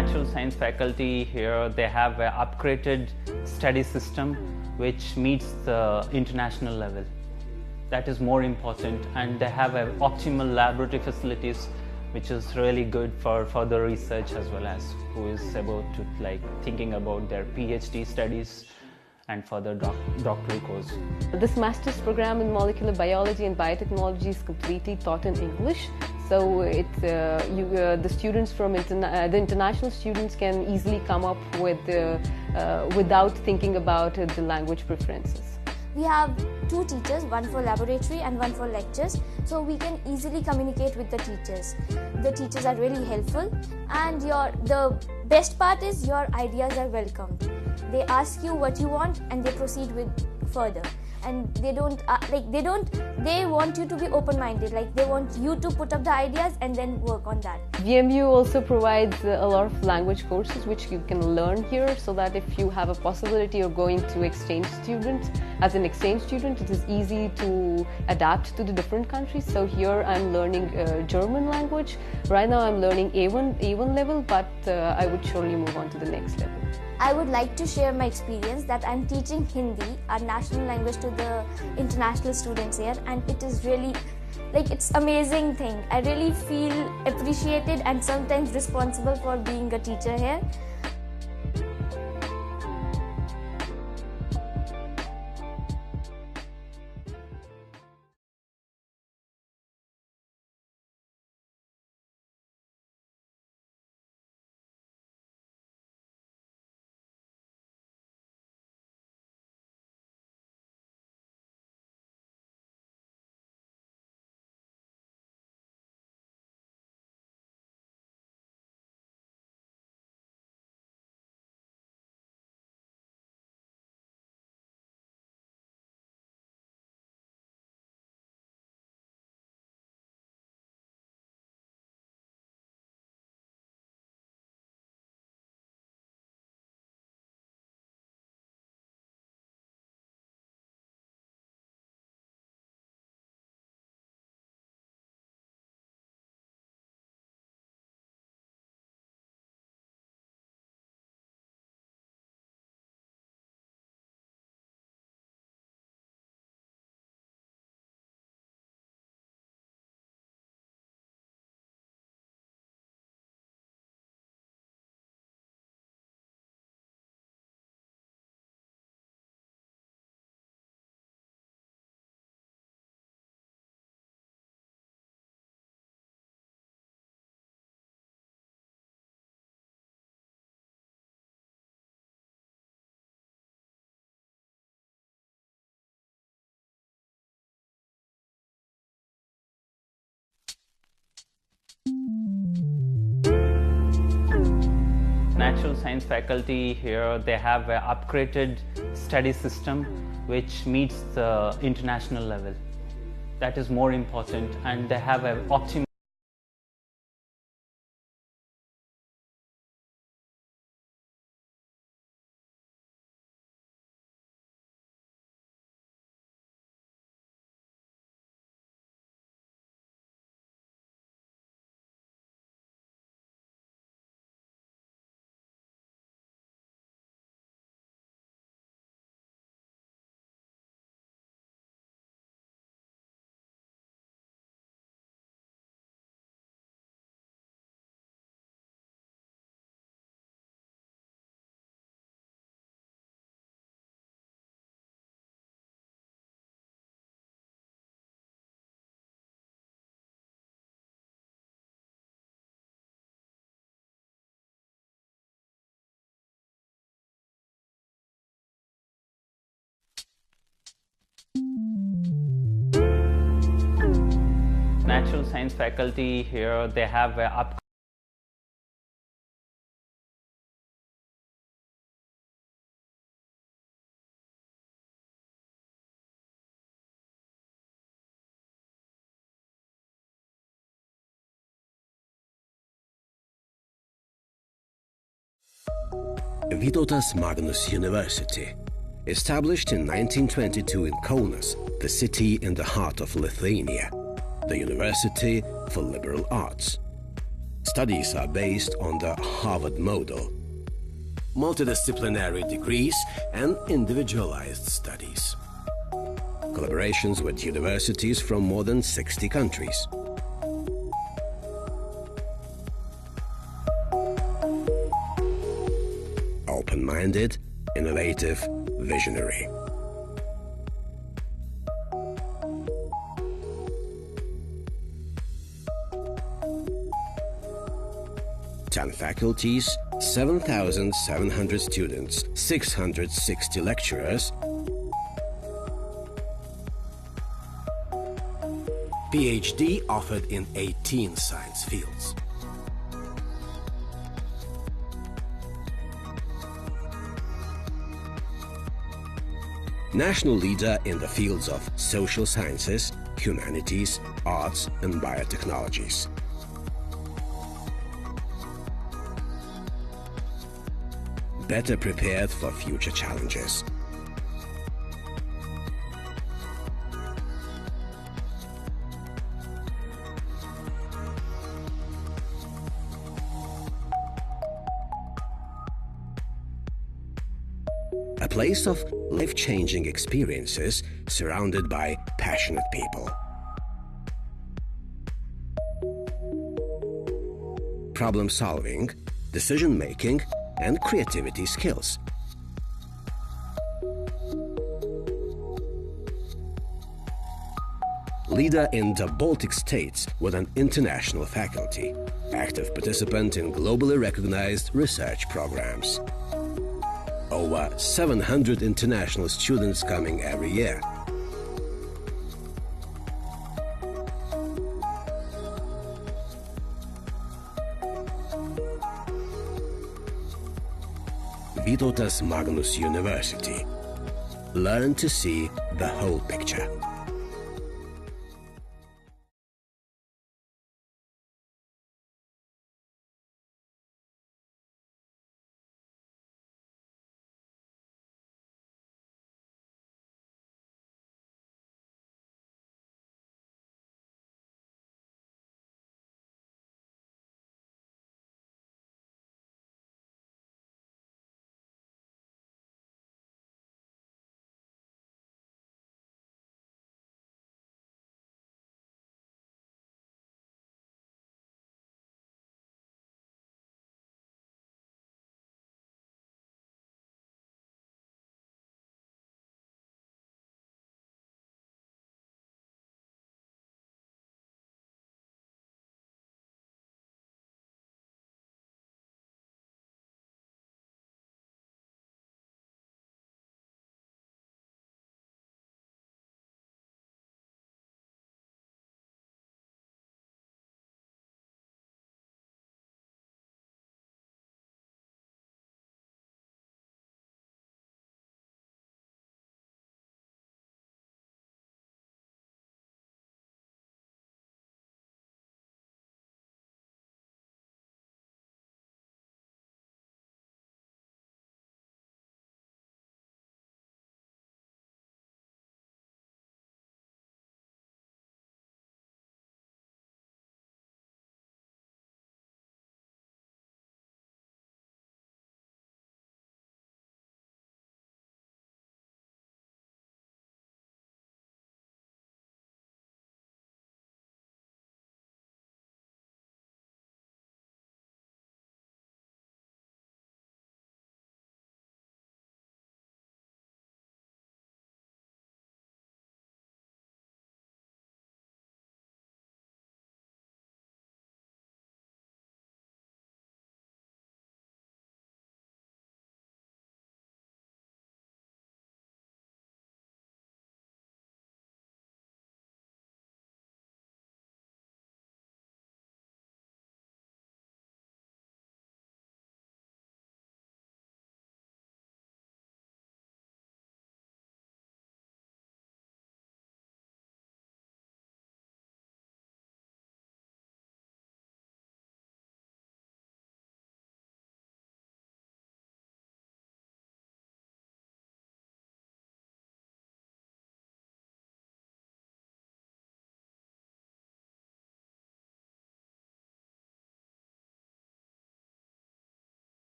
natural science faculty here, they have an upgraded study system which meets the international level. That is more important, and they have optimal laboratory facilities which is really good for further research, as well as who is about to thinking about their PhD studies and further doctoral course. This master's program in molecular biology and biotechnology is completely taught in English. So the students from the international students can easily come up with without thinking about the language preferences. We have two teachers, one for laboratory and one for lectures, so we can easily communicate with the teachers. The teachers are really helpful, and the best part is your ideas are welcomed. They ask you what you want and they proceed with further. And they want you to be open-minded, they want you to put up the ideas and then work on that. VMU also provides a lot of language courses which you can learn here, so that if you have a possibility of going to exchange students, as an exchange student, it is easy to adapt to the different countries. So here I'm learning German language. Right now I'm learning A1 level, but I would surely move on to the next level. I would like to share my experience that I'm teaching Hindi, our national language, to the international students here, and it is really it's amazing thing. I really feel appreciated and sometimes responsible for being a teacher here. Natural science faculty here, they have an upgraded study system which meets the international level. That is more important, and they have an optimal natural science faculty here, they have an Vytautas Magnus University. Established in 1922 in Kaunas, the city in the heart of Lithuania, the University for Liberal Arts. Studies are based on the Harvard model, multidisciplinary degrees and individualized studies. Collaborations with universities from more than 60 countries. Open-minded, innovative, visionary. Ten faculties, 7,700 students, 660 lecturers, PhD offered in 18 science fields. National leader in the fields of social sciences, humanities, arts and biotechnologies. Better prepared for future challenges. A place of life-changing experiences surrounded by passionate people. Problem-solving, decision-making and creativity skills. Leader in the Baltic states with an international faculty. Active participant in globally recognized research programs. Over 700 international students coming every year. Vytautas Magnus University. Learn to see the whole picture.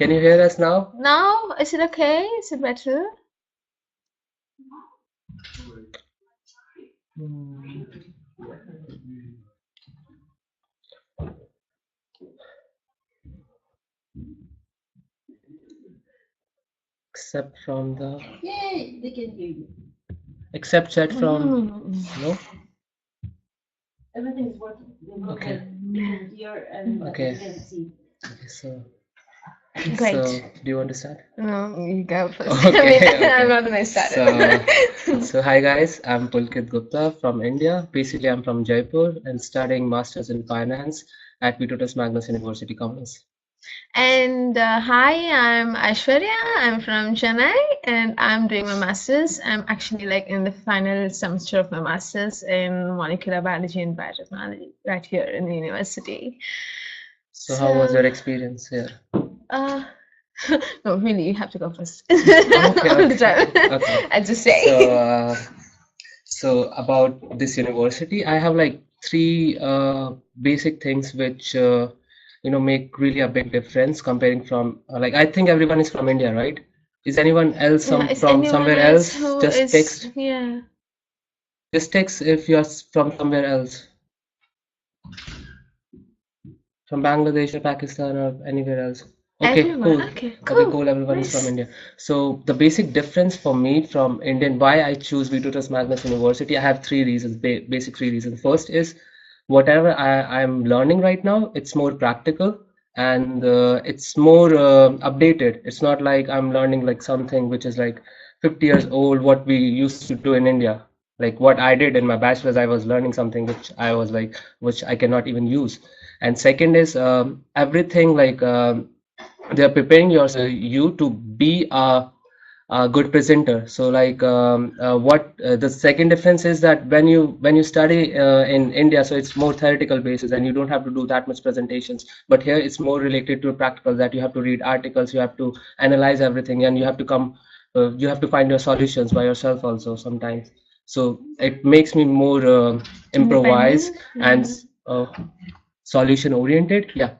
Can you hear us now? Now, is it okay? Is it better? Except from the. Except chat from. No? Everything is working. Okay. Here and Okay. they can see. Okay, so. Great. So, do you want to start? No, you go first. Okay, I'm okay. not the nice starter. So hi guys, I'm Pulkit Gupta from India. Basically, I'm from Jaipur and studying Masters in Finance at Vitotus Magnus University, Commerce. And hi, I'm Aishwarya. I'm from Chennai and I'm doing my master's. I'm actually like in the final semester of my master's in molecular biology and biotechnology right here in the university. So how was your experience here? No, really, you have to go first. Okay, All the time. okay. I just say. So about this university, I have like three basic things which make really a big difference comparing from like I think everyone is from India, right? Is anyone else Yeah, is from anyone somewhere else else? who Just is text. yeah. Just text if you're from somewhere else, from Bangladesh or Pakistan or anywhere else. Okay, Everyone. cool. Okay, Okay, cool. cool. Everyone is from Nice. India. So the basic difference for me from Indian, why I choose Vitotus Magnus University, I have three reasons, basic three reasons. First is whatever I'm learning right now, it's more practical and it's more updated. It's not like I'm learning like something which is like 50 years old, what we used to do in India. Like what I did in my bachelor's, I was learning something which I cannot even use. And second is everything like they are preparing you to be a good presenter. So like what the second difference is that when you study in India, so it's more theoretical basis and you don't have to do that much presentations. But here it's more related to practical, that you have to read articles, you have to analyze everything, and you have to find your solutions by yourself also sometimes. So it makes me more improvise and solution oriented. Yeah.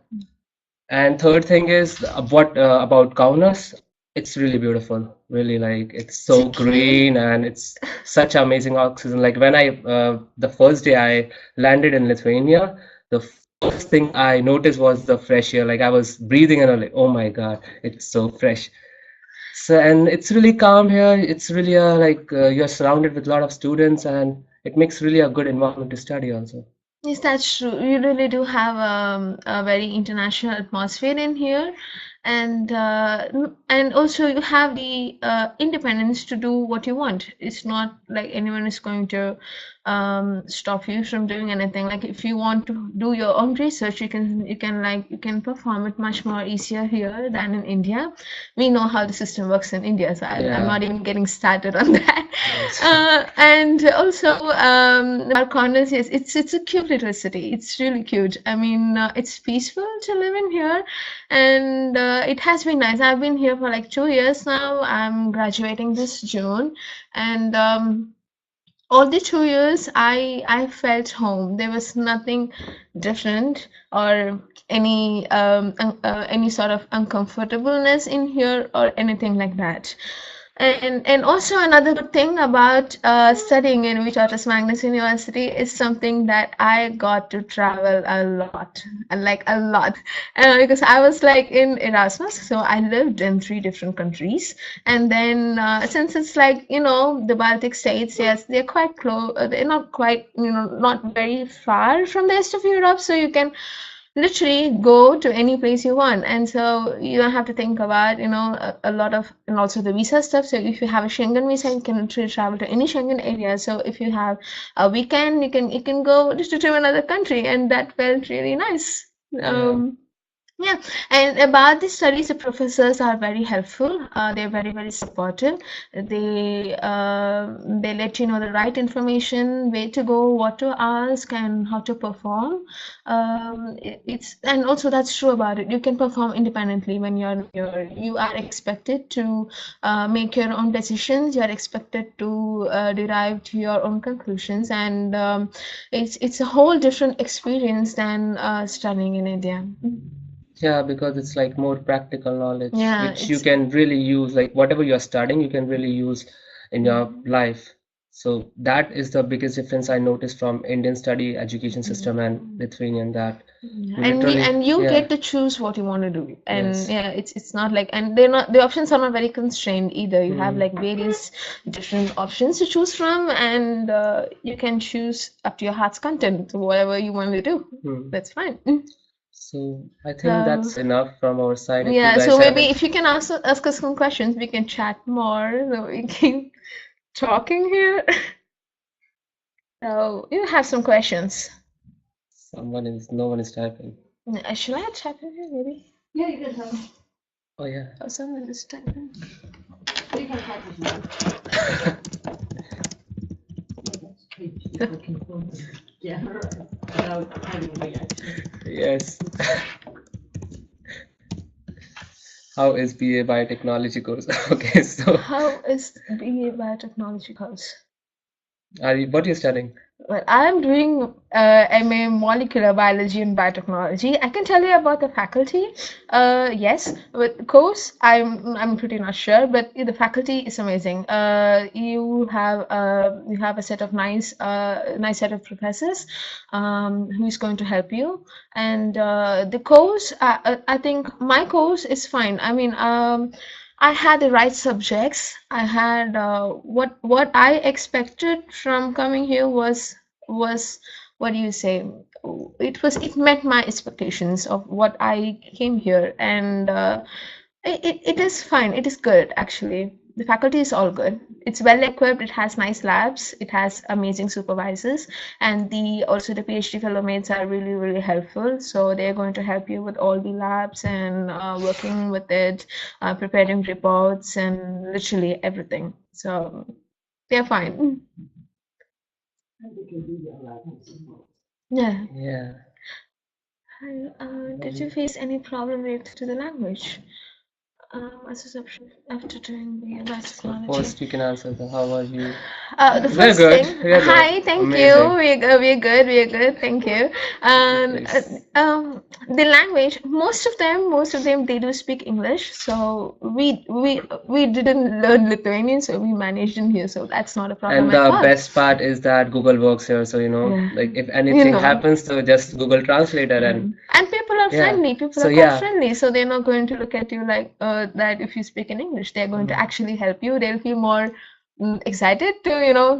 And third thing is what about Kaunas? It's really beautiful. Really, like it's so green and it's such amazing oxygen. Like when I the first day I landed in Lithuania, the first thing I noticed was the fresh air. Like I was breathing and I'm like, oh my God, it's so fresh. So and it's really calm here. It's really you're surrounded with a lot of students and it makes really a good environment to study also. Yes, that's true. You really do have a very international atmosphere in here, and also you have the independence to do what you want. It's not like anyone is going to stop you from doing anything. Like if you want to do your own research, you can perform it much more easier here than in India. We know how the system works in India, so I'm not even getting started on that. And also our corners, yes, it's a cute little city. It's really cute. I mean, it's peaceful to live in here, and it has been nice. I've been here for like 2 years now. I'm graduating this June, and all the 2 years I felt home. There was nothing different or any sort of uncomfortableness in here or anything like that. And also another good thing about studying in Vytautas Magnus University is something that I got to travel a lot, and like a lot, because I was like in Erasmus, so I lived in 3 different countries, and then since it's like the Baltic states, yes, they're quite close. They're not quite not very far from the rest of Europe, so you can literally go to any place you want, and so you don't have to think about a lot of, and also the visa stuff. So if you have a Schengen visa, you can literally travel to any Schengen area. So if you have a weekend, you can go just to another country, and that felt really nice. Yeah, and about the studies, the professors are very helpful. They're very, very supportive. They let you know the right information, where to go, what to ask, and how to perform. And also that's true about it. You can perform independently when you are expected to make your own decisions. You are expected to derive to your own conclusions, and it's a whole different experience than studying in India. Yeah, because it's like more practical knowledge, Yeah, which you it's can really use, like whatever you're studying, you can really use in your life. So that is the biggest difference I noticed from Indian study education system and Lithuanian, that you literally, and you yeah, get to choose what you want to do, and yes. yeah, it's not like, and they're not, the options are not very constrained either. You have Hmm. like various different options to choose from, and you can choose up to your heart's content whatever you want to do. Hmm. That's fine. So I think So that's enough from our side. If you yeah, guys so have maybe any, if you can ask us some questions, we can chat more, so we can talking here. So you have some questions. no one is typing. Should I chat in here maybe? Oh yeah. Or someone is typing. Yes. How is BA biotechnology course? Okay, so How is BA biotechnology course? what are you studying? Well, I'm doing MA molecular biology and biotechnology. I can tell you about the faculty. Yes, with course, I'm pretty not sure, but the faculty is amazing. You have a set of nice set of professors who is going to help you. And the course, I think my course is fine. I mean, I had the right subjects. I had what I expected from coming here was, what do you say? It met my expectations of what I came here, and it is fine. It is good actually. The faculty is all good. It's well equipped. It has nice labs. It has amazing supervisors, and the also the PhD fellow mates are really helpful. So they're going to help you with all the labs and working with it, preparing reports, and literally everything. So they're fine. Yeah. Yeah. Did you face any problem related to the language? As a option after doing the So biotechnology. first you can answer the how are you? The We're first good. thing, We're good. hi, thank you. Amazing. We're good, thank you. And Please. the language, most of them, they do speak English. So we didn't learn Lithuanian, so we managed in here. So that's not a problem And at the all. best part is that Google works here, so Yeah, like if you anything know. happens, so just Google Translator and And people are yeah. friendly. People So are quite yeah. friendly, so they're not going to look at you like that. If you speak in English, they're going to actually help you. They'll feel more excited to,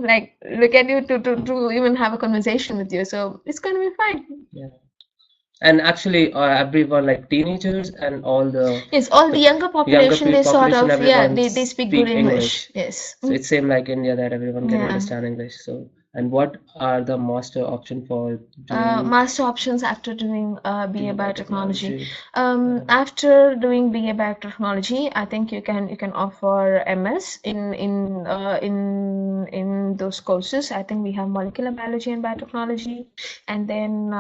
like look at you to even have a conversation with you. So it's going to be fine. Yeah. And actually, everyone like teenagers and all the Yes, all the younger younger population, they sort population, of, yeah, everyone they speak good speak English. English. Yes. So it's same like India that everyone can Yeah. understand English. So, and what are the master option for doing Master options after doing BA BA biotechnology. biotechnology? After doing BA biotechnology, I think you can offer MS in those courses. I think we have molecular biology and biotechnology, and then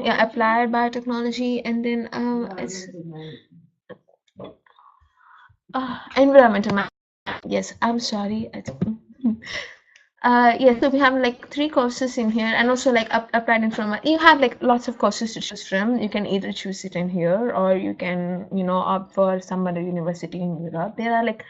yeah, applied biotechnology, and then it's environmental. Yes, I'm sorry. Yeah, so we have like 3 courses in here, and also like applied information. You have like lots of courses to choose from. You can either choose it in here, or you can, opt for some other university in Europe. There are like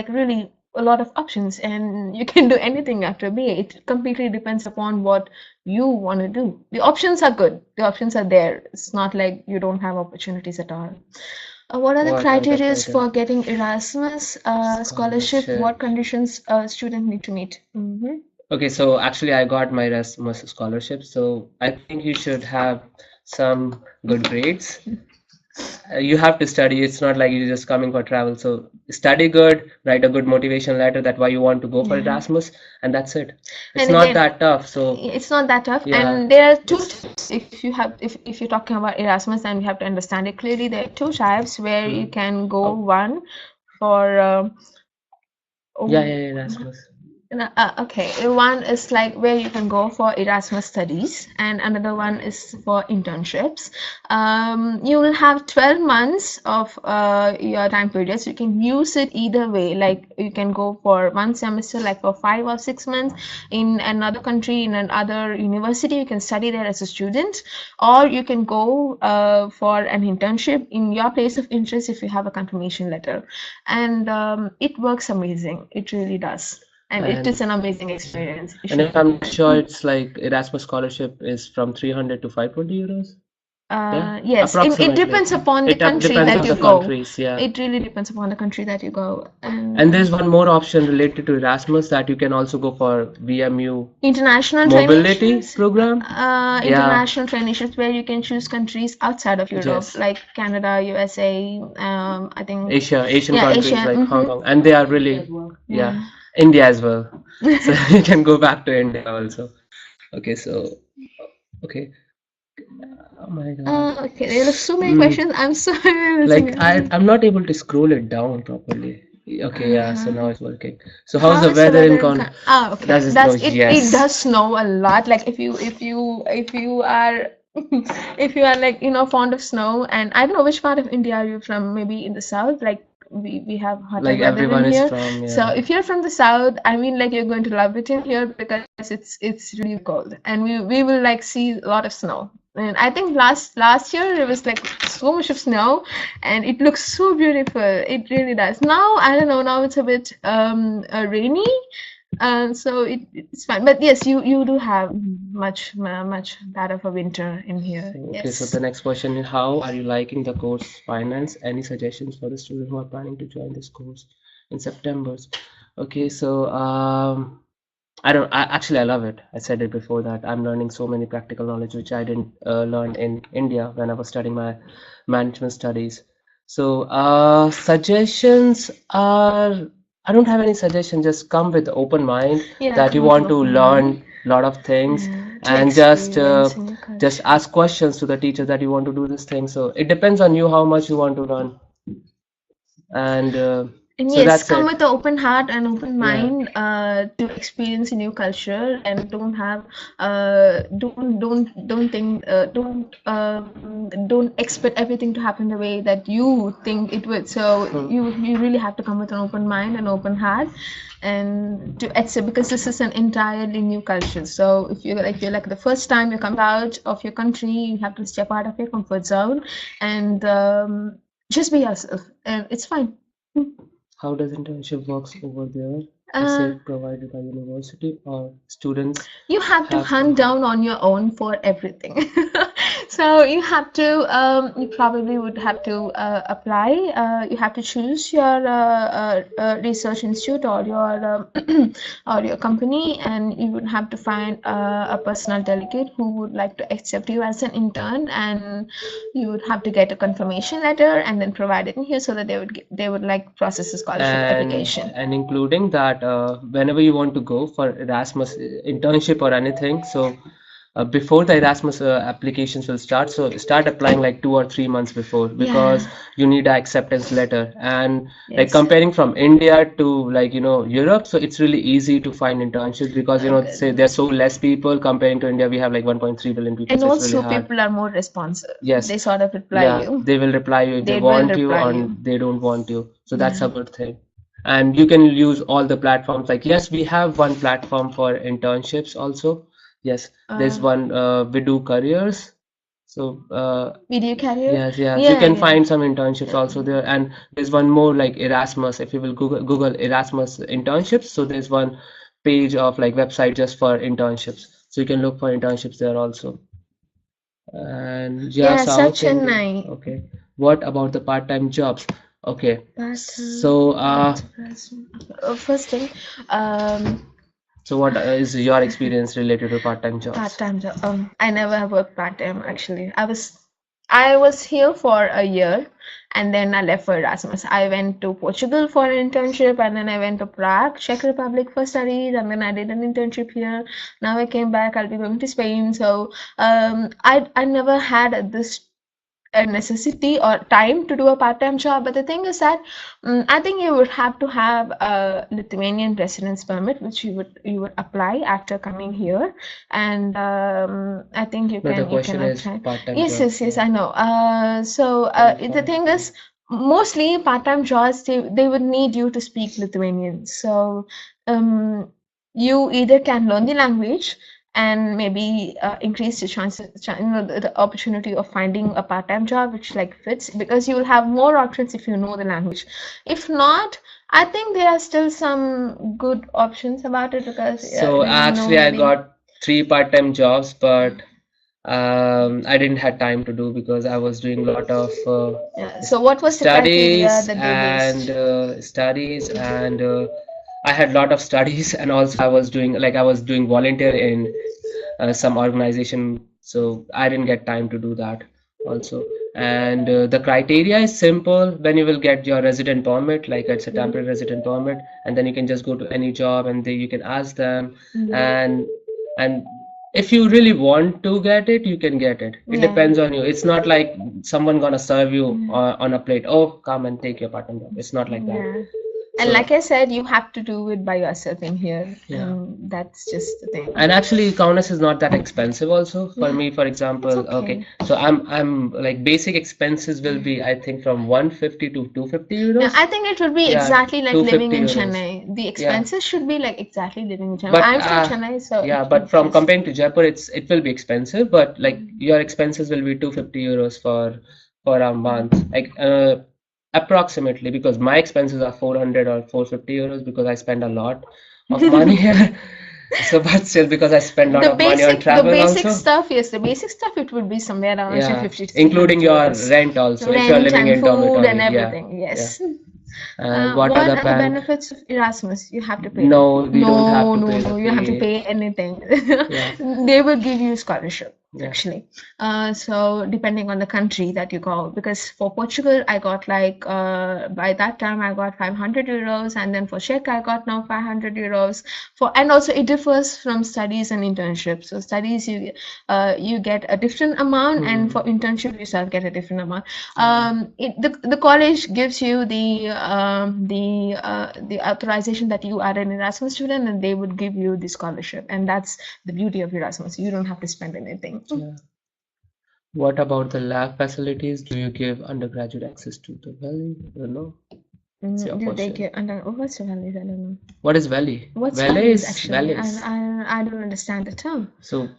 really a lot of options, and you can do anything after BA. It completely depends upon what you want to do. The options are good. The options are there. It's not like you don't have opportunities at all. What are the What are the criteria criteria? for getting Erasmus scholarship? What Scholarship. conditions a student need to meet? Okay, so actually I got my Erasmus scholarship, so I think you should have some good grades. You have to study. It's not like you're just coming for travel. So study good, write a good motivation letter that why you want to go for Yeah. Erasmus, and that's it. It's And not again, that tough. So it's not that tough. yeah. And there are two types. If you're talking about Erasmus, and we have to understand it clearly, there are 2 types where you can go. Oh. One for Yeah, Erasmus. Okay, one is like where you can go for Erasmus studies, and another one is for internships. You will have 12 months of your time period, so you can use it either way. Like you can go for one semester, like for 5 or 6 months in another country, in another university. You can study there as a student, or you can go for an internship in your place of interest if you have a confirmation letter. And it works amazing. It really does. And it is And an amazing experience. You and should if I'm not sure, it's like Erasmus scholarship is from 300 to 520 euros. Yeah, yes, it approximately. depends upon the country Depends that on you the go. countries, yeah. It really depends upon the country that you go. And there's one more option related to Erasmus that you can also go for VMU International mobility traineeships, program. Yeah, international traineeships where you can choose countries outside of Europe, yes. like Canada, USA, I think, Asian yeah, countries Asia. like Hong Kong, and they are really, yeah, Yeah. India as well. So you can go back to India also. Okay, so okay. Oh my God. Okay, there are so many Mm, questions. I'm sorry. like I'm not able to scroll it down properly. Okay, yeah, so now it's working. So how's How the is the weather in weather in Con? okay. Does it snow? That's it. It Yes. does snow a lot. Like if you are if you are like fond of snow, and I don't know which part of India are you from. Maybe in the south. Like we have hotter Like weather in everyone is here. from, So yeah. if you're from the south, I mean, like you're going to love it in here because it's really cold, and we will like see a lot of snow. And I think last year it was like so much of snow, and it looks so beautiful. It really does. Now I don't know. Now it's a bit rainy, so it's fine. But yes, you do have much that of a winter in here. Okay, so Yes. the next question is how are you liking the course finance? Any suggestions for the students who are planning to join this course in September? Okay, so I love it. I said it before that I'm learning so many practical knowledge which I didn't learn in India when I was studying my management studies. So suggestions are I don't have any suggestion. Just come with open mind Yeah, that you come with an want to open mind. learn a lot of things To and experience a new just culture. ask questions to the teacher that you want to do this thing. So it depends on you how much you want to learn, and And so yes, that's come it. with an open heart and open Yeah. mind to experience a new culture, and don't expect everything to happen the way that you think it would. So you really have to come with an open mind and open heart, and to accept, because this is an entirely new culture. So if you're like the first time you come out of your country, you have to step out of your comfort zone and just be yourself, and it's fine. How does internship works over there? Is Uh, it provided by university or students you have to have to? hunt down on your own for everything. So you have to, you probably would have to apply. You have to choose your research institute or your or your company, and you would have to find a personal delegate who would like to accept you as an intern, and you would have to get a confirmation letter and then provide it in here so that they would like process a scholarship application. And including that, whenever you want to go for Erasmus internship or anything, so before the Erasmus applications will start, so start applying like 2 or 3 months before because Yeah. you need an acceptance letter. And like Yes. comparing from India to like Europe, so it's really easy to find internships because say Good. there's so less people comparing to India. We have like 1.3 billion people, And so it's really also, hard. people are more responsive. Yes, They sort of reply yeah, you. they will reply you if they They will want you reply or you. they don't want you. So that's Yeah. a good thing. And you can use all the platforms. Like, yes, we have one platform for internships also. Yes, there's one we do careers. So Video carrier? yes, yes, you Yeah, can yeah. find some internships also there. And there's one more like Erasmus. If you will Google Erasmus internships, so there's one page of like website just for internships. So you can look for internships there also. And yeah, Yeah, South such a India. nice. Okay. What about the part-time jobs? Okay. But So, first thing, um, so what is your experience related to part-time jobs? part-time job. I never have worked part-time actually. I was here for a year, and then I left for Erasmus. I went to Portugal for an internship, and then I went to Prague, Czech Republic for studies, and then I did an internship here. Now I came back. I'll be going to Spain. So I never had this a necessity or time to do a part-time job. But the thing is that I think you would have to have a Lithuanian residence permit, which you would apply after coming here, and I think you No, the can question is apply. part-time Yes, jobs. yes, I know. The thing is, mostly part-time jobs they would need you to speak Lithuanian. So you either can learn the language and maybe increase the chances, the opportunity of finding a part-time job which like fits, because you will have more options if you know the language. If not, I think there are still some good options about it, because So actually, I maybe got 3 part-time jobs, but I didn't have time to do because I was doing a lot of yeah. So what was the criteria that they based? studies, and I had a lot of studies, and also I was doing volunteer in some organization, so I didn't get time to do that also. And the criteria is simple. When you will get your resident permit, like it's a temporary resident permit, and then you can just go to any job and then you can ask them, and if you really want to get it, you can get it. It Yeah. depends on you. It's not like someone gonna serve you on a plate. Oh, come and take your part-time job. It's not like that. Yeah. And So- like I said, you have to do it by yourself in here. Yeah. That's just the thing. And actually, Kaunas is not that expensive also for me. For example, It's okay. so I'm like basic expenses will be, I think, from 150 to 250 euros. Yeah, I think it would be Yeah, exactly like living 250 in euros. Chennai. The expenses should be like exactly living in Chennai. But I'm from Chennai, so yeah, it but from is- comparing to Jaipur, it will be expensive, but like your expenses will be 250 euros for a month, like approximately, because my expenses are 400 or 450 euros because I spend a lot of money here. So, but still, because I spend a lot of money on travel the basic also. stuff, yes, the basic stuff it would be somewhere around Yeah, 250 to including 300 your euros. rent also, if you're Rent living and in food dormitory. and Yeah, everything. Yes. and What what are other the bank? benefits of Erasmus? You have to pay. No, we don't have to pay the you have to fee. pay anything. Yeah. They will give you scholarship Yeah. actually. So depending on the country that you go, because for Portugal I got like by that time I got 500 euros, and then for Czech I got now 500 euros. And also it differs from studies and internships. So studies you get a different amount, and for internship you shall get a different amount. The college gives you the authorization that you are an Erasmus student, and they would give you the scholarship, and that's the beauty of Erasmus. You don't have to spend anything. Yeah. What about the lab facilities? Do you give undergraduate access to the valley? I don't know. It's your Do they question. get under what's the values? I don't know. What is valley? What's Valley values is actually? valleys. I don't understand the term. So,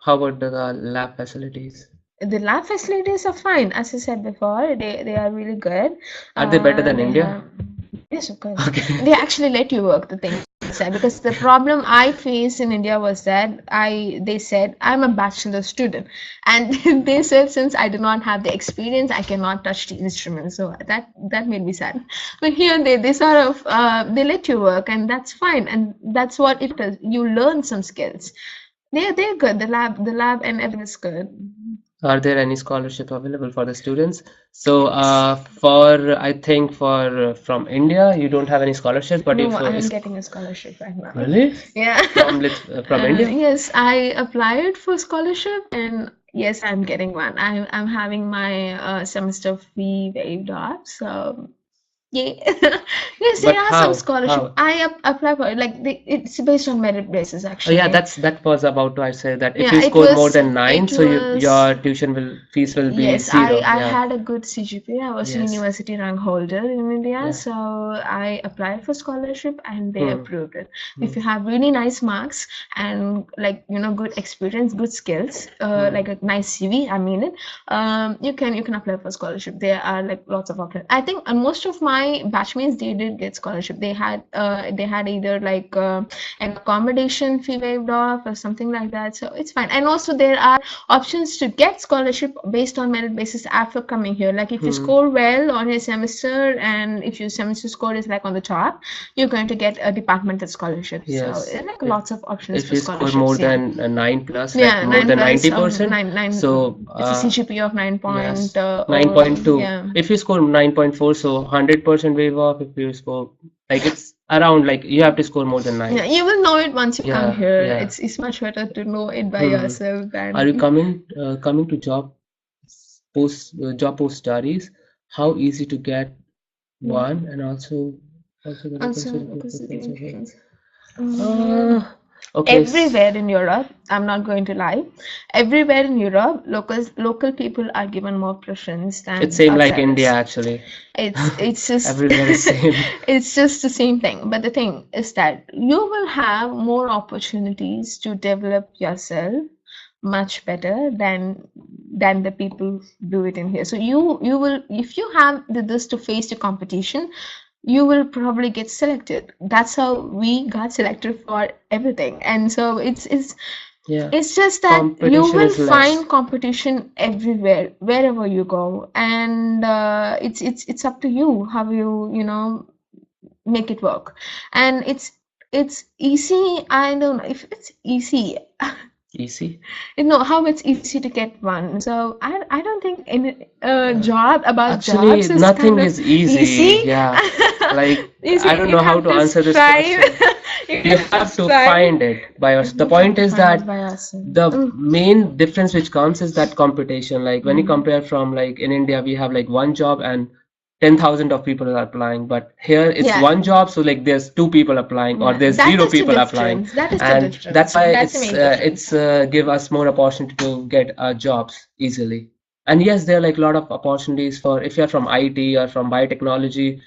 how about the lab facilities? The lab facilities are fine, as I said before. They are really good. Are they better than They India? have- Yes, of course. Okay. They actually let you work the thing. Because the problem I faced in India was that they said I'm a bachelor student, and they said since I do not have the experience, I cannot touch the instrument. So that made me sad. But here they sort of they let you work, and that's fine, and that's what it is. You learn some skills. They're good. The lab and everything is good. Are there any scholarship available for the students? So, I think from India, you don't have any scholarships, but No, if I'm getting a scholarship right now. really Yeah. from India? Yes, I applied for scholarship, and yes, I'm getting one. I'm having my semester fee waived off, so yeah. Yes, But there are how? some scholarship. How? I apply for it. Like it's based on merit basis Oh, actually. yeah, that was about to I say that if Yeah, you it score more was- than 9, it so was- your tuition fees will be Yes, 0. I Yeah. had a good CGPA. I was a Yes. university rank holder in India, Yeah. so I applied for scholarship and they approved it. Hmm. If you have really nice marks and like good experience, good skills, like a nice CV, I mean it, you can apply for scholarship. There are like lots of options. I think most of my batchmates they did get scholarship. They had either like an accommodation fee waived off or something like that. So it's fine. And also there are options to get scholarship based on merit basis after coming here. Like if you score well on your semester, and if your semester score is like on the top, you're going to get a departmental scholarship. Yes. So like lots of options If for you score scholarships. more yeah. than 9 plus, Yeah, like more 9 than plus, 90%, nine. so It's a CGPA of 9 point. yes, or- 9.2. Yeah. If you score 9.4, so 100% waive off. If you score like it's around like you have to score more than 9. Yeah, you will know it once you Yeah, come here. yeah. It's much better to know it by yourself than. Are you coming to job job post studies, how easy to get one, and also the Also, reconciliation because the preference of difference. okay. Everywhere in Europe, I'm not going to lie, everywhere in Europe, local people are given more preference than It's same like India outsiders. actually. It's just Everywhere is same. it's just the same thing. But the thing is that you will have more opportunities to develop yourself much better than the people do it in here. So you will, if you have this to face the competition, you will probably get selected. That's how we got selected for everything. And so Yeah. it's just that you Competition will is less. find competition everywhere, wherever you go, and it's up to you how you know make it work. And it's easy. I don't know if it's easy. Easy. You know how it's easy to get one. So I don't think any job about Actually, jobs is nothing kind of is easy. Yeah. Like, Easy. I don't You know how have to to answer this strive. question. You have to find it by yourself. The point is that the main difference which comes is that competition. Like when you compare from like in India, we have like one job and 10,000 of people are applying, but here it's Yeah. one job, so like there's two people applying or Yeah, there's that zero is the people applying, difference. That is the and difference. that's why That's the main difference. it's give us more opportunity to get jobs easily. And yes, there are like a lot of opportunities for if you're from IT or from biotechnology,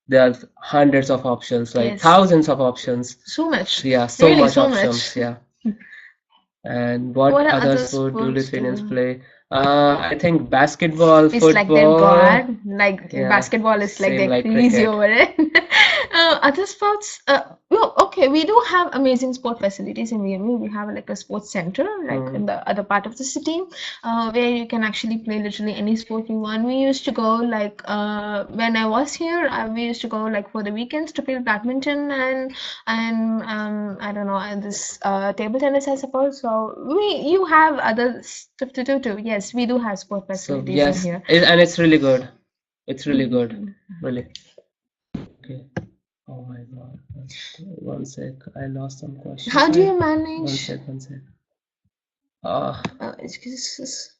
there are hundreds of options, like Yes. thousands of options. So much. Yeah, so Really, much so options. much. Yeah. And what What are other other sport do sports Lithuanians do? play? I think basketball, It's like their football. god. Like Yeah, basketball is like same they're like crazy cricket. over it. Other sports, well, okay, we do have amazing sport facilities in VMU. We have like a sports center, like in the other part of the city, where you can actually play literally any sport you want. We used to go like when I was here, we used to go like for the weekends to play badminton and I don't know, and this table tennis, I suppose. So you have other stuff to do too. Yes, we do have sport So facilities yes, in here. and it's really good. It's really good, really. Okay. Oh my God. One sec. I lost some question. How do you One manage? sec, one sec.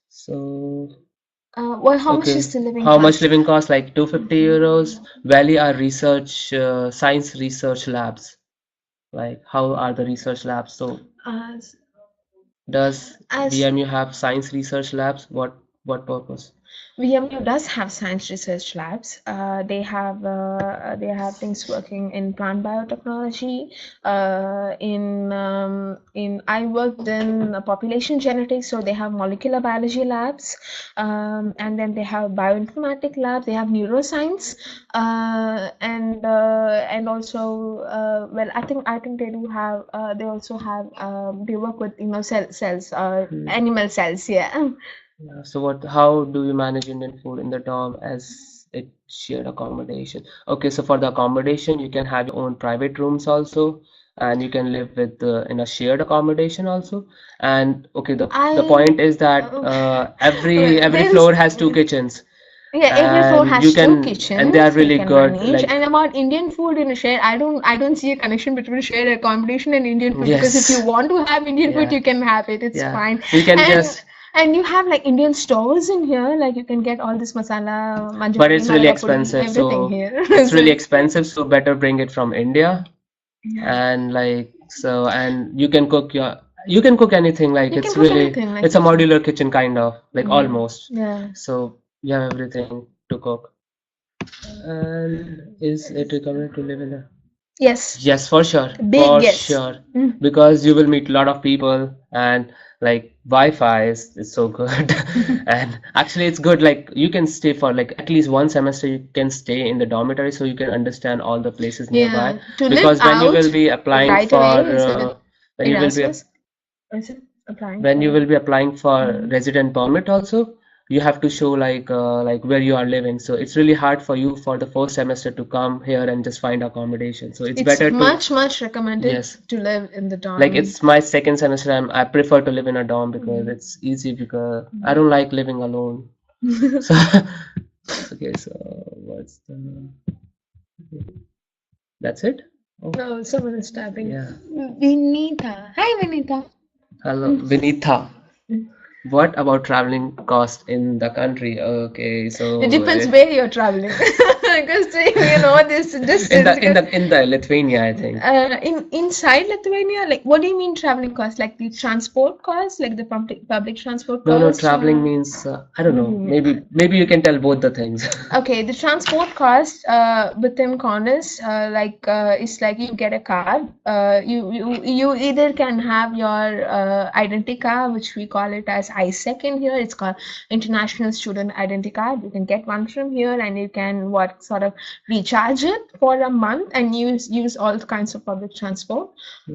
So Well, how much okay. is the living How much cost? living cost? Like 250 euros. Valley are research, science research labs. Like how are the research labs? So As does as VMU have science research labs? What purpose? VMU does have science research labs. They have things working in plant biotechnology. In I worked in population genetics, so they have molecular biology labs, and then they have bioinformatic labs. They have neuroscience, and also well, I think they do have they also have they work with cells, animal cells. Yeah. Yeah, so how do you manage Indian food in the dorm as it shared accommodation? Okay, so for the accommodation, you can have your own private rooms also, and you can live with in a shared accommodation also. And okay, the point is that every There's floor has two kitchens, yeah, every floor and has two and they are kitchens you really can good. manage. Like And about Indian food in a share, I don't see a connection between shared accommodation and Indian food, because if you yes, want to have Indian food, yeah, you can have it. It's yeah. fine. You can And just you have like Indian stores in here, like you can get all this masala, but manjapuri, it's really malava puri, expensive, everything so here. it's So really expensive, so better bring it from India. And like so and you can cook anything, like you can it's cook really anything, like it's a modular kitchen kind of like almost, yeah. so you have everything to cook. And is it recommended to live in a Yes, yes, for sure, big for yes. sure, because you will meet a lot of people, and like Wi-Fi is so good. And actually it's good, like you can stay for like at least one semester, you can stay in the dormitory so you can understand all the places nearby. Yeah, to live Because when you will out be applying right for away is a bit when you will be Erasmus. Is it applying when you for? will be applying for resident permit also, you have to show like where you are living, so it's really hard for you for the first semester to come here and just find accommodation, so it's It's better to much recommended yes, to live in the like dorm. it's my second semester, I prefer to live in a dorm because it's easy, because I don't like living alone. So okay, so what's the that's it. Oh, No, someone is tapping. yeah. Vinita. Hi, Vinita. Hello, Vinitha. What about traveling cost in the country? Okay, so It depends where you're traveling. Because this distance. in the Lithuania, I think. In inside Lithuania, like what do you mean traveling cost? Like the transport cost, like the public transport No, cost? traveling means I don't What do know. you mean? Maybe you can tell both the things. Okay, the transport cost within Kaunas, it's like you get a card. You either can have your identity card, which we call it as ISEC in here. It's called International Student Identity Card. You can get one from here, and you can what sort of recharge it for a month and use all kinds of public transport.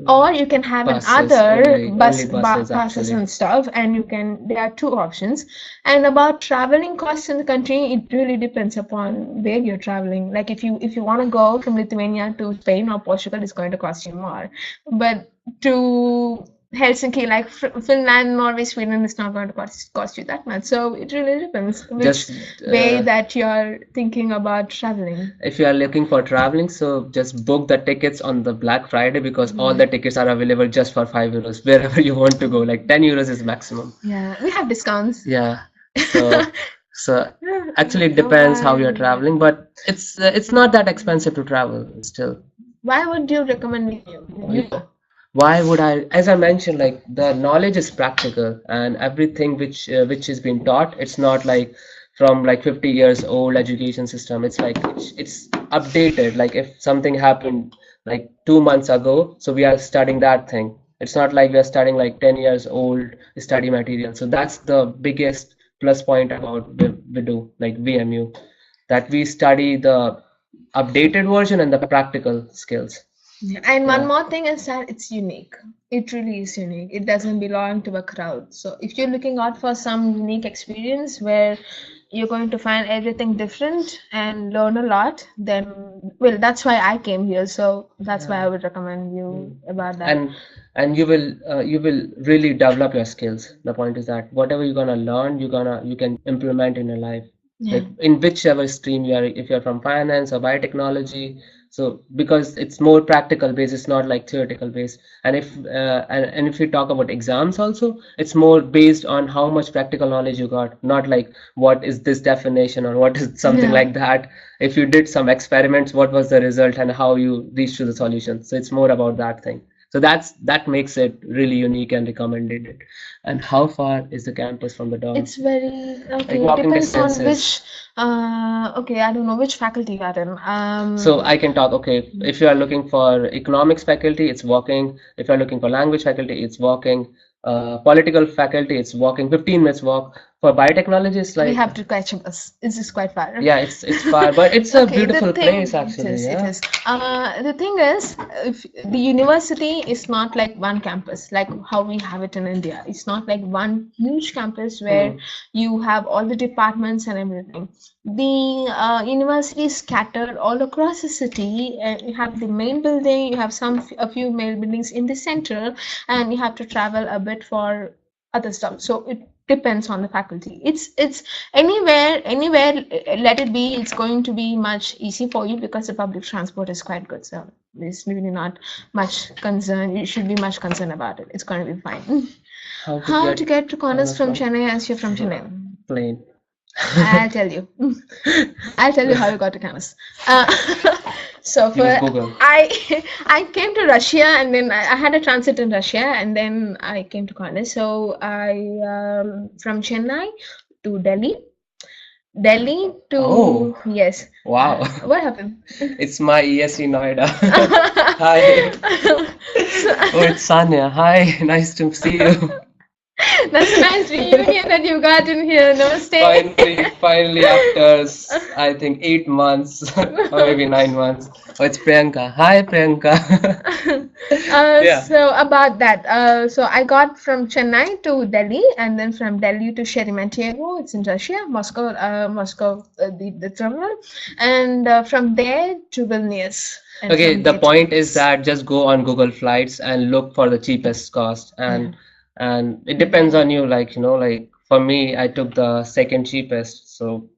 Or you can have Buses another only buses passes actually. and stuff, and there are two options. And about traveling costs in the country, it really depends upon where you're traveling. Like if you want to go from Lithuania to Spain or Portugal, it's going to cost you more. But to Helsinki, like Finland, Norway, Sweden, it's not going to cost you that much. So it really depends which Just way that you're thinking about traveling. if you are looking for traveling, so just book the tickets on the Black Friday because all the tickets are available just for €5 wherever you want to go. Like €10 is maximum. Yeah, we have discounts. Yeah. So so actually it depends how you're traveling, but it's not that expensive to travel still. Why would you recommend me you go? Why would I? As I mentioned, like the knowledge is practical, and everything which is being taught, it's not like from like 50 years old education system. It's like it's updated. Like if something happened like 2 months ago, so we are studying that thing. It's not like we are studying like 10 years old study material. So that's the biggest plus point about we do like VMU, that we study the updated version and the practical skills. And one more thing is that it's unique. It really is unique. It doesn't belong to a crowd. So if you're looking out for some unique experience where you're going to find everything different and learn a lot, then well, that's why I came here. So that's why I would recommend you about that. And you will really develop your skills. The point is that whatever you're gonna learn, you can implement in your life. Like in whichever stream you are, if you're from finance or biotechnology. So because it's more practical based, it's not like theoretical based. And if you talk about exams also, it's more based on how much practical knowledge you got, not like what is this definition or what is something like that. If you did some experiments, what was the result and how you reached to the solution. So it's more about that thing. So that makes it really unique and recommended. And how far is the campus from the dorm? It's very okay. Like walking Depends on distances. which. I don't know which faculty you are in. So I can talk. Okay, if you are looking for economics faculty, it's walking. If you are looking for language faculty, it's walking. Political faculty, it's walking. 15 minutes walk. For biotechnology, it's we like have to catch a bus. It's just quite far. yeah, it's far, but it's a Okay, the beautiful thing place actually. it is, Yeah. it is. The thing is, if the university is not like one campus, like how we have it in India. It's not like one huge campus where you have all the departments and everything. The university is scattered all across the city. You have the main building, you have a few main buildings in the center, and you have to travel a bit for other stuff. So it depends on the faculty. It's anywhere let it be, it's going to be much easy for you because the public transport is quite good. So there's really not much concern. You should be much concerned about it. It's going to be fine. How to get to Kaunas from Chennai as you're from Chennai? Plane. I'll tell you. I'll tell you how you got to Kaunas. So Use Google. I came to Russia, and then I had a transit in Russia, and then I came to Kaunas. So I from Chennai to Delhi to yes. Wow. What happened? It's my ESC Noida. Hi. Oh, it's Sanya. Hi. Nice to see you. That's a nice reunion that you got in here. Namaste. Finally, after I think 8 months or maybe 9 months. Oh, it's Priyanka. Hi, Priyanka. So about that, so I got from Chennai to Delhi, and then from Delhi to Sheremetyevo, it's in Russia, Moscow, the terminal, and from there to Vilnius. And Okay, from the there to point is Vilnius. that just go on Google Flights and look for the cheapest cost, and it depends on you. Like like for me, I took the second cheapest, so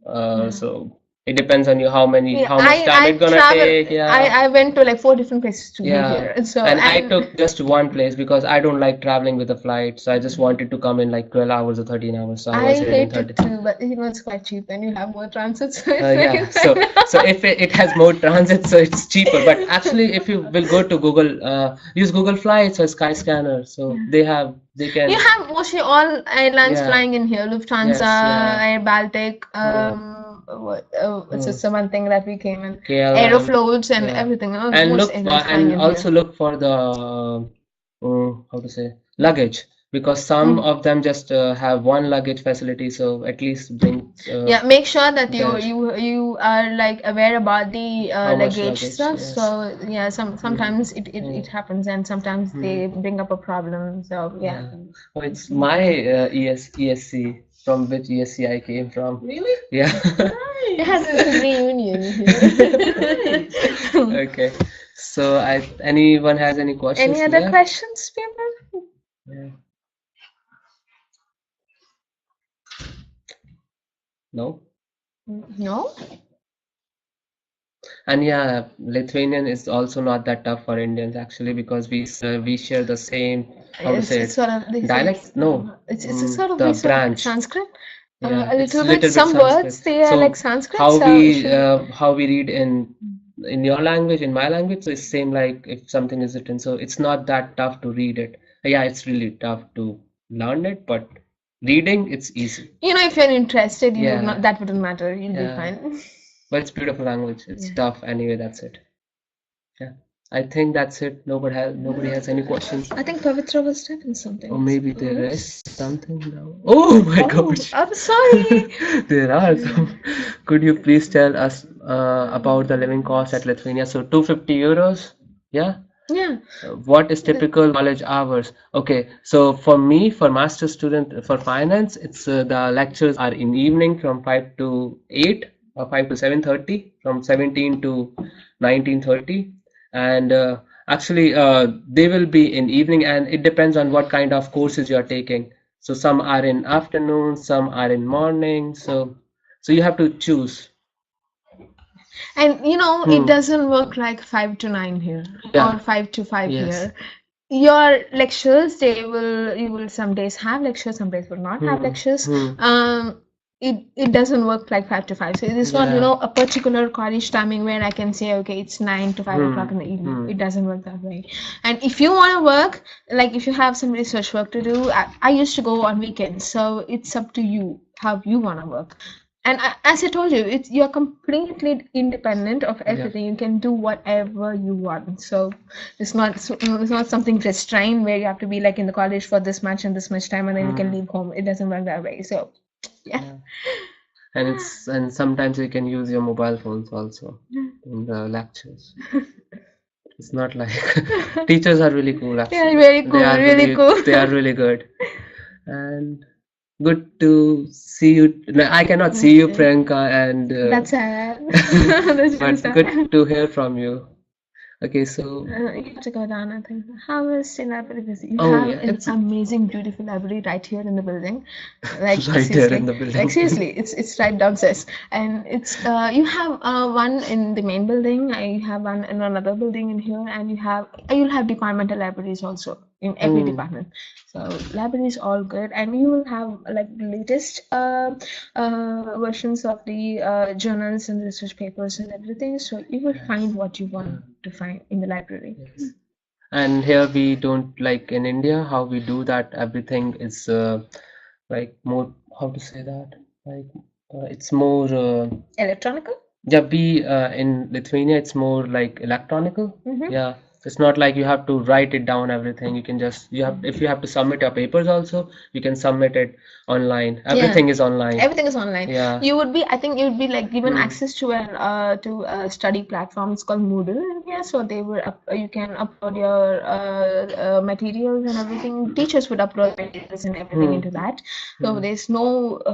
It depends on you how much time I it's gonna travel. take. Yeah. I went to like 4 different places to be here. So And I took just one place because I don't like traveling with a flight. So I just wanted to come in like 12 hours or 13 hours. So I I was here in hate 30. it too, but it's quite cheap and you have more transit. So it's Yeah, like so if it has more transit, so it's cheaper. But actually, if you will go to Google, use Google Flights or Skyscanner, so they can. you have mostly all airlines Yeah. flying in here: Lufthansa, Yes, yeah. Air Baltic, it's just one thing that we came in, Aerofloats and yeah. everything. And Most look, airlines flying and in also here. look for the how to say luggage because some of them just have one luggage facility. So at least bring Yeah, make sure that that. you are like aware about the How much luggage luggage? stuff. Yes. So yeah, sometimes it happens and sometimes they bring up a problem. So yeah. Oh, it's my ESC from which ESC I came from. Really? Yeah. It has a reunion here. Okay. So anyone has any questions Any other left? questions, people? Yeah. No? No? And yeah, Lithuanian is also not that tough for Indians actually because we share the same how to say It's it sort of dialect? No, it's a sort of the mix of branch. Sanskrit. Yeah, A it's little bit. little bit Some words Sanskrit. they are So like Sanskrit. how So we should how we read in your language, in my language, so it's same like if something is written. So it's not that tough to read it. Yeah, it's really tough to learn it, but reading it's easy. if you're interested, you would Yeah. not that wouldn't matter. You'll be Yeah. fine. But it's beautiful language. It's tough anyway. That's it. Yeah, I think that's it. Nobody has any questions. I think Pavitra was typing something. Or maybe there is something now. Oh my gosh. I'm sorry. There are some. Could you please tell us about the living cost at Lithuania? So 250 euros. Yeah. Yeah. What is typical college hours? Okay, so for me, for master student for finance, it's the lectures are in evening from 5 to 8 or 5 to 7:30, from 17 to 19:30, and actually they will be in evening, and it depends on what kind of courses you are taking. So some are in afternoon, some are in morning. So you have to choose. And it doesn't work like 5 to 9 here Yeah. or 5 to 5 Yes. here. Your lectures, you will some days have lectures, some days will not have lectures. It doesn't work like 5 to 5. So it is not, a particular college timing where I can say, okay, it's 9 to 5 o'clock in the evening. It doesn't work that way. And if you want to work, like if you have some research work to do, I used to go on weekends. So it's up to you how you want to work. And as I told you, you're completely independent of everything. You can do whatever you want. So it's not something restrained where you have to be like in the college for this much and this much time, and then you can leave home. It doesn't work that way. So yeah. And sometimes you can use your mobile phones also in the lectures. It's not like teachers are really cool actually. Yeah, very cool, They are really cool. They are really good. And good to see you. No, I cannot see you, Priyanka, and That's sad. That's really but sad. good to hear from you. Okay, so You have to go down, I think. How is the library busy? You Oh, have yeah, an it's- amazing, beautiful library right here in the building. Like Right there seriously. in the building. Like seriously, it's right downstairs. And it's you have one in the main building, you have one in another building in here, and you'll have departmental libraries also in every department. So library is all good, and you will have like the latest versions of the journals and research papers and everything. So you will find what you want to find in the library. and here we don't like in India how we do that. Everything is like more how to say that like it's more Electronical? yeah we in Lithuania it's more like electronical. Yeah, it's not like you have to write it down everything. You can just if you have to submit your papers also you can submit it online. Everything is online. Everything is online. Yeah. I think you would be like given access to a study platform. It's called Moodle. Yeah, so they will you can upload your materials and everything. Teachers would upload materials and everything into that. So there's no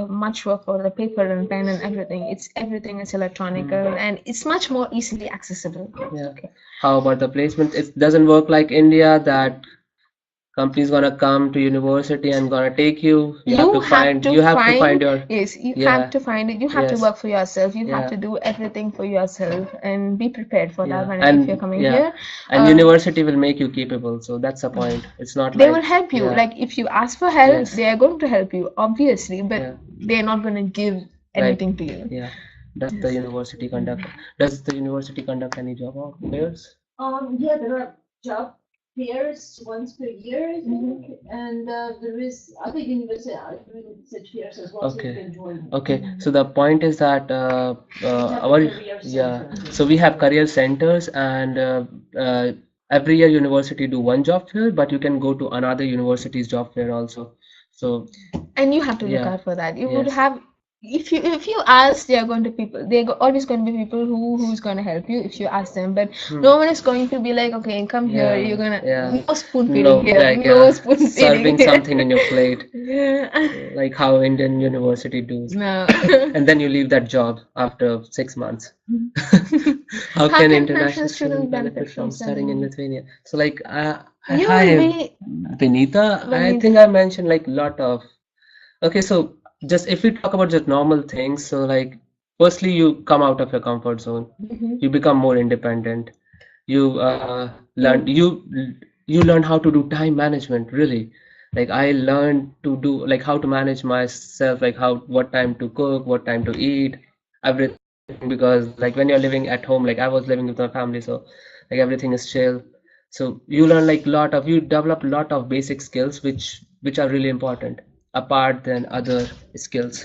much work for the paper and pen and everything. Everything is electronical and it's much more easily accessible. Yeah. How about the placement? It doesn't work like India that company's gonna come to university and gonna take you. You have You to have find. to You have to find find, your. yes, you Yeah. have to find it. You have to Yes. work for yourself. You have Yeah. to do everything for yourself and be prepared for that Yeah. when if you're coming yeah. here. And Uh, university will make you capable. So that's the point. It's not they like. will help you. Yeah. Like if you ask for help, Yes. they are going to help you, obviously, but Yeah. they're not going to give Like. anything to you. Yeah. Does the university conduct? Does the university conduct any job fairs? Yeah, there are job fairs once per year, I think, and there is other university fairs as well, so you Okay. can join. Okay. So the point is that have our career yeah. centers. So we have career centers, and every year university do one job fair, but you can go to another university's job fair also. So And you have to look yeah. out for that. You would Yes. have, if you ask, they are going to people. They're always going to be people who's going to help you if you ask them. But no one is going to be like, okay, come here. Yeah. You're gonna Yeah. no spoon No, feeding here. like No spoon feeding serving here. something in your plate, Yeah. like how Indian university does. No. And then you leave that job after 6 months. How How can can international students benefit from studying in Lithuania? So like You hi will be Benita, I think I mentioned like lot of. Okay, so just if we talk about just normal things, so like firstly you come out of your comfort zone, you become more independent, you learn how to do time management really. Like I learned to do like how to manage myself, like what time to cook, what time to eat, everything, because like when you're living at home, like I was living with my family, so like everything is chill. So you learn like you develop a lot of basic skills which are really important apart than other skills.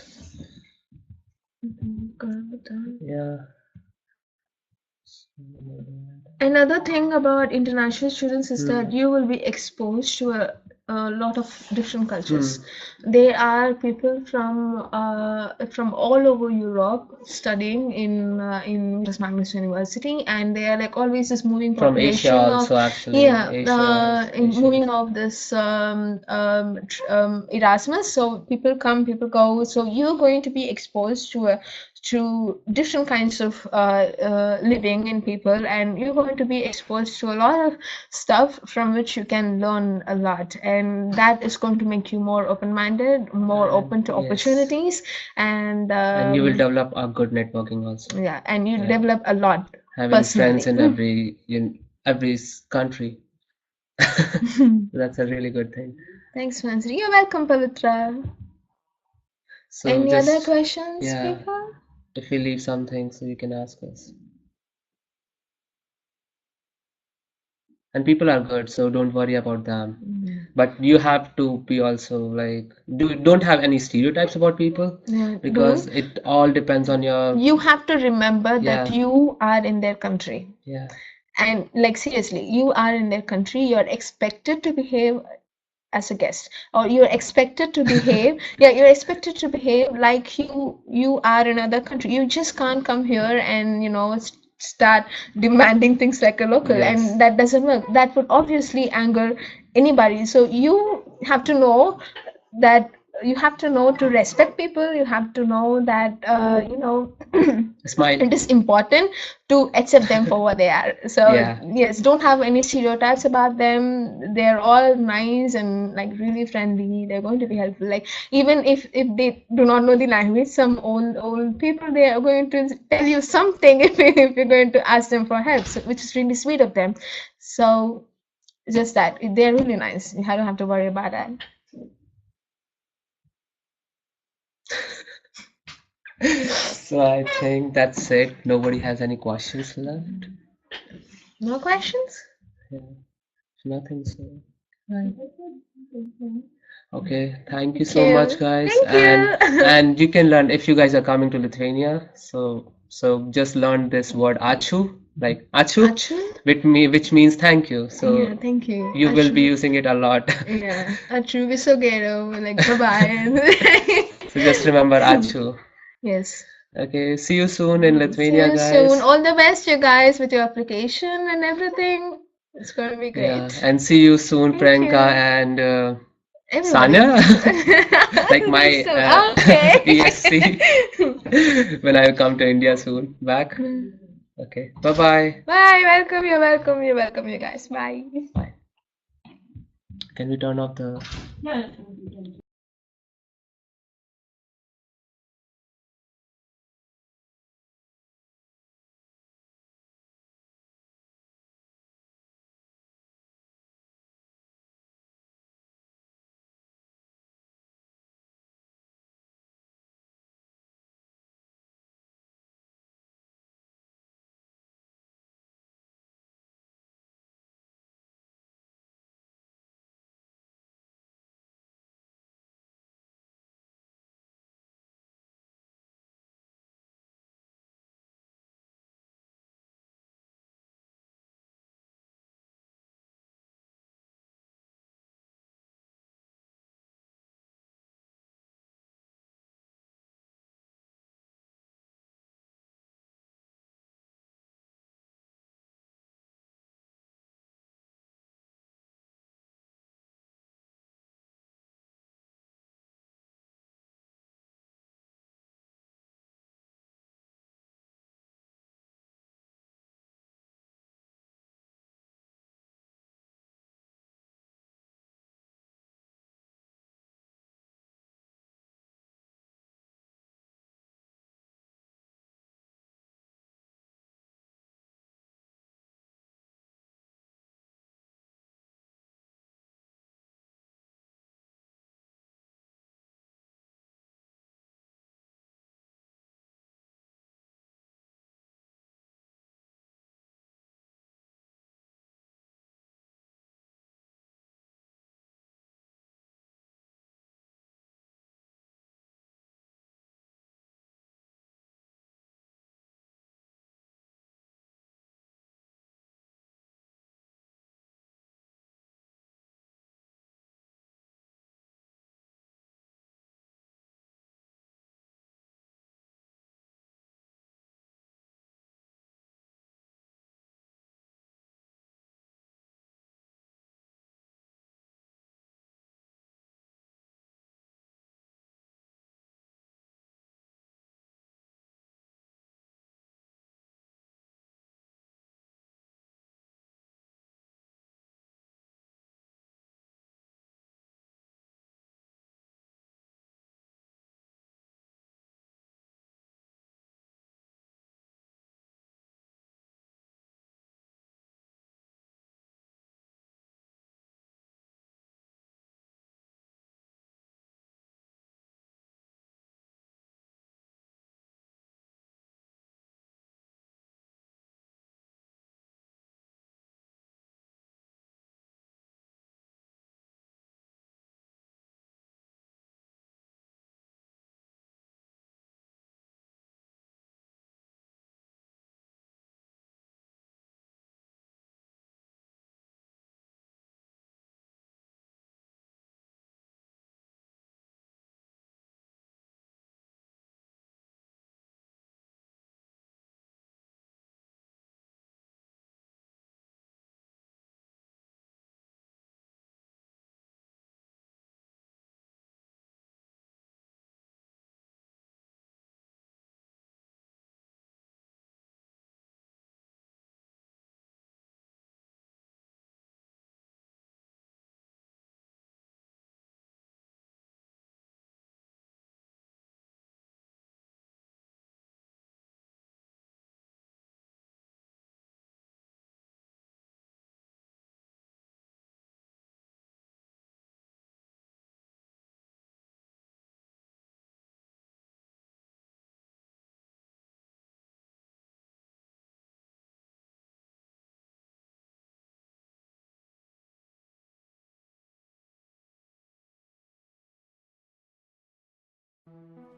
Yeah. Another thing about international students is that you will be exposed to a lot of different cultures. There are people from all over Europe studying in Just Magnus University, and they are like always this moving From Asia population also, of actually. yeah, Asia. moving of this Erasmus. So people come, people go. So you're going to be exposed to different kinds of living in people, and you're going to be exposed to a lot of stuff from which you can learn a lot, and that is going to make you more open-minded, more open to yes. opportunities, and you will develop a good networking also. yeah, and you develop a lot Having personally. friends in every country. That's a really good thing. Thanks, Mansi. You're welcome, Pavitra. So Any just, other questions, yeah, people? if we leave something, so you can ask us. And people are good, so don't worry about them. But you have to be also like don't have any stereotypes about people, because it all depends on your. You have to remember that Yeah. you are in their country. Yeah. And like seriously, you are in their country, you're expected to behave as a guest, or you're expected to behave you're expected to behave like you are in another country. You just can't come here and start demanding things like a local. Yes. And that doesn't work. That would obviously anger anybody. So you have to know that you have to know to respect people. You have to know that Smile. it is important to accept them for what they are. So Yeah. yes, don't have any stereotypes about them. They're all nice and like really friendly. They're going to be helpful. Like even if they do not know the language, some old people, they are going to tell you something if you're going to ask them for help, so, which is really sweet of them. So just that they're really nice. You don't have to worry about that. So I think that's it. Nobody has any questions left. No questions? Yeah. Nothing. So. Right. Okay. Thank you so much, guys. Thank you. And you can learn if you guys are coming to Lithuania. So just learn this word achu, like achu, which means thank you. So yeah, thank you. You will be using it a lot. Yeah, achu, visogero, like bye bye. So just remember achu. Yes. Okay, see you soon in Lithuania, guys. See you soon. All the best, you guys, with your application and everything. It's going to be great. Yeah, and see you soon, Priyanka and Sanya. Like my ESC. When I come to India soon, back. Okay, bye-bye. Bye, welcome, you're welcome, you guys. Bye. Bye. Can we turn off the... Yeah.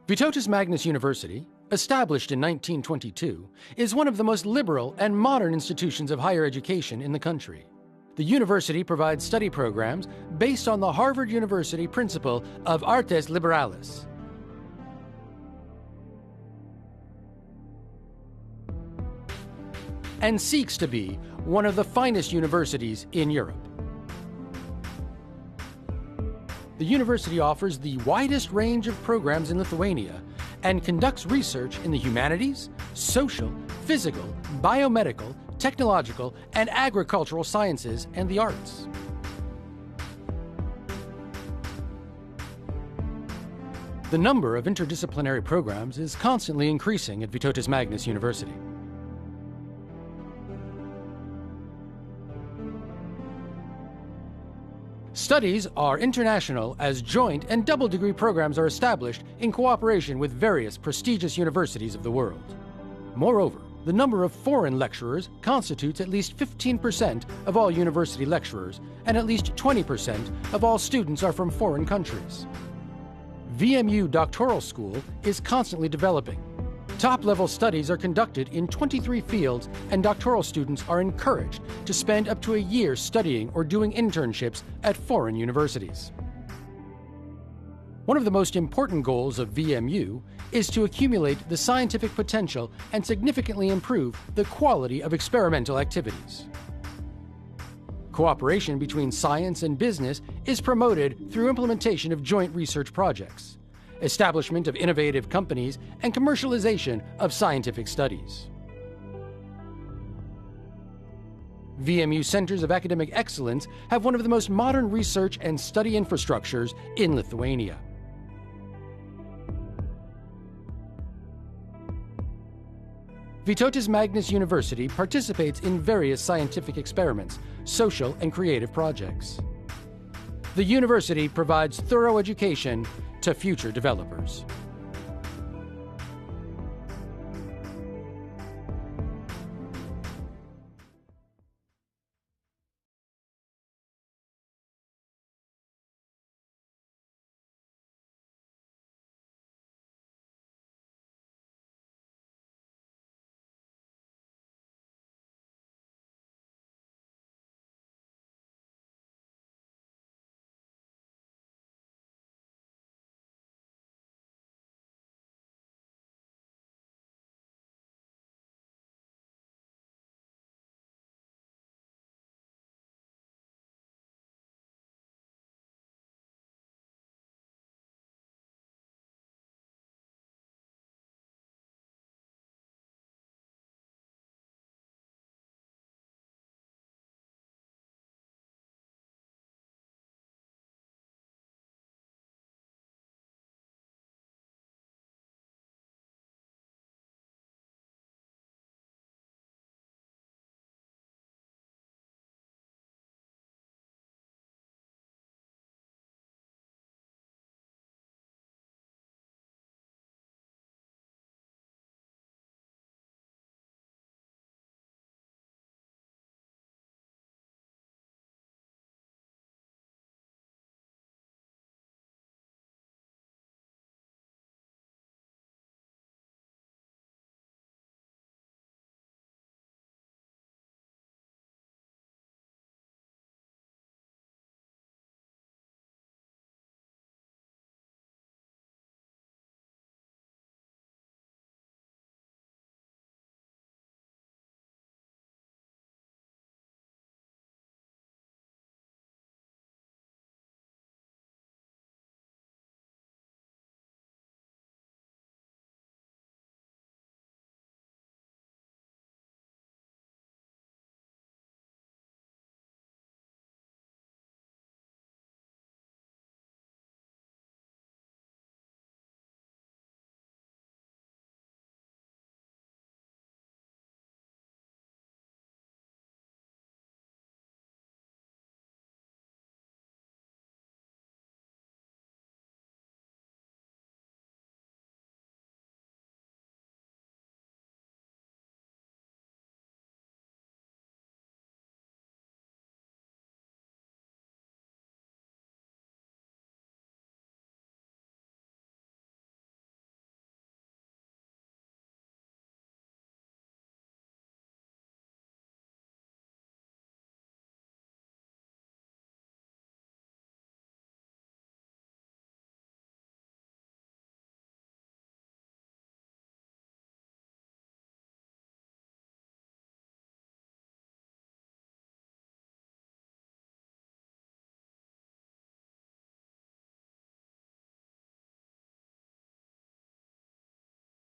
Vytautas Magnus University, established in 1922, is one of the most liberal and modern institutions of higher education in the country. The university provides study programs based on the Harvard University principle of artes liberales. And seeks to be one of the finest universities in Europe. The university offers the widest range of programs in Lithuania and conducts research in the humanities, social, physical, biomedical, technological, and agricultural sciences and the arts. The number of interdisciplinary programs is constantly increasing at Vytautas Magnus University. Studies are international as joint and double degree programs are established in cooperation with various prestigious universities of the world. Moreover, the number of foreign lecturers constitutes at least 15% of all university lecturers, and at least 20% of all students are from foreign countries. VMU Doctoral School is constantly developing. Top-level studies are conducted in 23 fields, and doctoral students are encouraged to spend up to a year studying or doing internships at foreign universities. One of the most important goals of VMU is to accumulate the scientific potential and significantly improve the quality of experimental activities. Cooperation between science and business is promoted through implementation of joint research projects, establishment of innovative companies, and commercialization of scientific studies. VMU Centers of Academic Excellence have one of the most modern research and study infrastructures in Lithuania. Vytautas Magnus University participates in various scientific experiments, social and creative projects. The university provides thorough education to future developers.